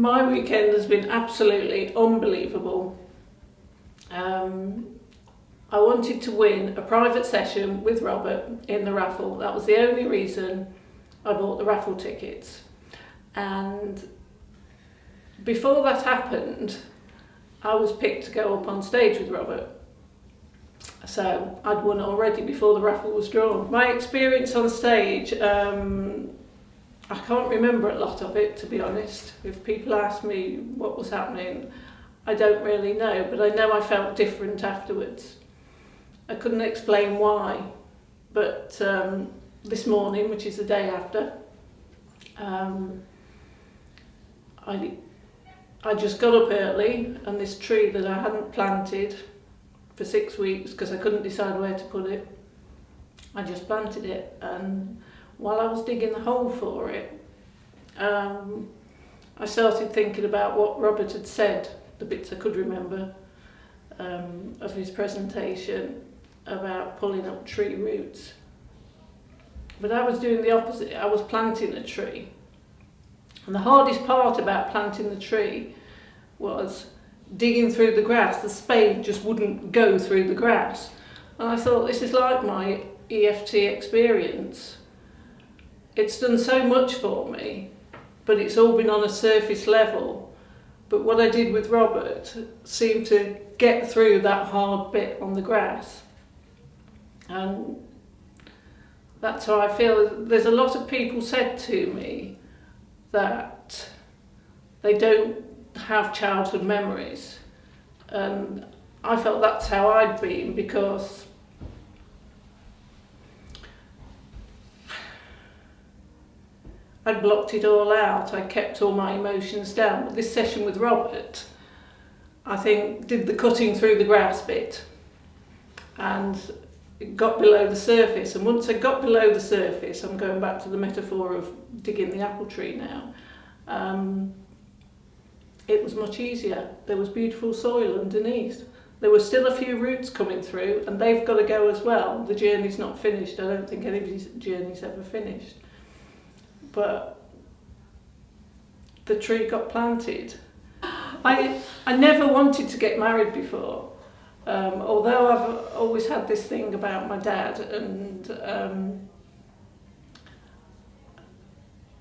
My weekend has been absolutely unbelievable. I wanted to win a private session with Robert in the raffle. That was the only reason I bought the raffle tickets. And before that happened, I was picked to go up on stage with Robert. So I'd won already before the raffle was drawn. My experience on stage, I can't remember a lot of it, to be honest. If people ask me what was happening, I don't really know, but I know I felt different afterwards. I couldn't explain why, but this morning, which is the day after, I just got up early, and this tree that I hadn't planted for 6 weeks because I couldn't decide where to put it, I just planted it. And while I was digging the hole for it, I started thinking about what Robert had said, the bits I could remember of his presentation about pulling up tree roots. But I was doing the opposite. I was planting a tree. And the hardest part about planting the tree was digging through the grass. The spade just wouldn't go through the grass. And I thought, this is like my EFT experience. It's done so much for me, but it's all been on a surface level. But what I did with Robert seemed to get through that hard bit on the grass. And that's how I feel. There's a lot of people said to me that they don't have childhood memories. And I felt that's how I'd been, because I'd blocked it all out. I kept all my emotions down. But this session with Robert, I think, did the cutting through the grass bit, and it got below the surface. And once I got below the surface, I'm going back to the metaphor of digging the apple tree now, it was much easier. There was beautiful soil underneath. There were still a few roots coming through, and they've got to go as well. The journey's not finished. I don't think anybody's journey's ever finished. But the tree got planted. I never wanted to get married before, although I've always had this thing about my dad, and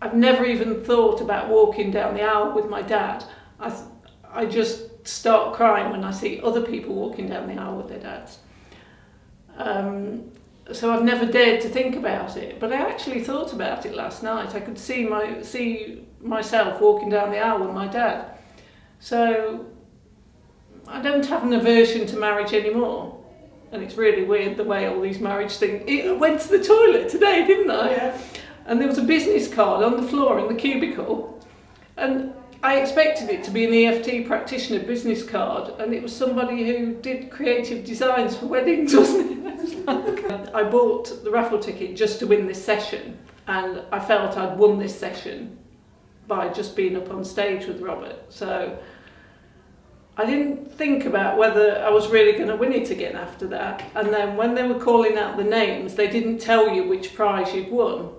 I've never even thought about walking down the aisle with my dad. I just start crying when I see other people walking down the aisle with their dads. So I've never dared to think about it, but I actually thought about it last night. I could see myself walking down the aisle with my dad. So I don't have an aversion to marriage anymore. And it's really weird the way all these marriage things... I went to the toilet today, didn't I? Yeah. And there was a business card on the floor in the cubicle. And I expected it to be an EFT practitioner business card, and it was somebody who did creative designs for weddings, wasn't it? I bought the raffle ticket just to win this session, and I felt I'd won this session by just being up on stage with Robert. So I didn't think about whether I was really going to win it again after that. And then when they were calling out the names, they didn't tell you which prize you'd won.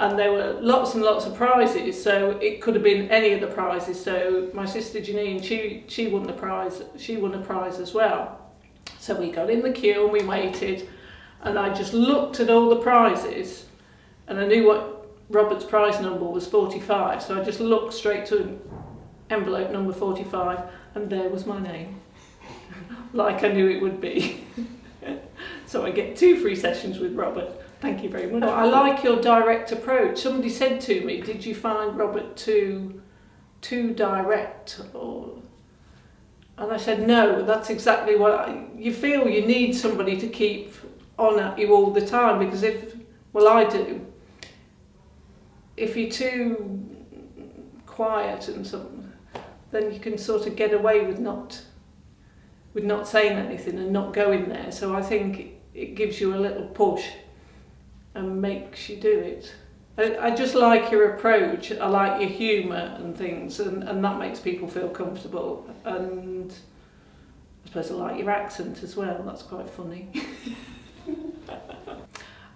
And there were lots and lots of prizes, so it could have been any of the prizes. So my sister Janine, she won the prize. She won a prize as well. So we got in the queue and we waited, and I just looked at all the prizes, and I knew what Robert's prize number was, 45. So I just looked straight to envelope number 45, and there was my name, like I knew it would be. So I get 2 free sessions with Robert. Thank you very much. I like your direct approach. Somebody said to me, did you find Robert too direct? And I said, no, that's exactly what you feel. You need somebody to keep on at you all the time, because I do. If you're too quiet and something, then you can sort of get away with not saying anything and not going there. So I think it gives you a little push and makes you do it. I just like your approach. I like your humour and things, and that makes people feel comfortable. And I suppose I like your accent as well. That's quite funny.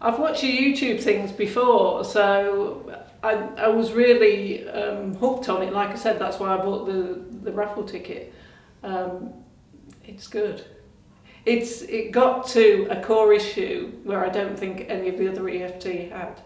I've watched your YouTube things before, so I was really hooked on it. Like I said, that's why I bought the raffle ticket. It's good. It got to a core issue where I don't think any of the other EFT had.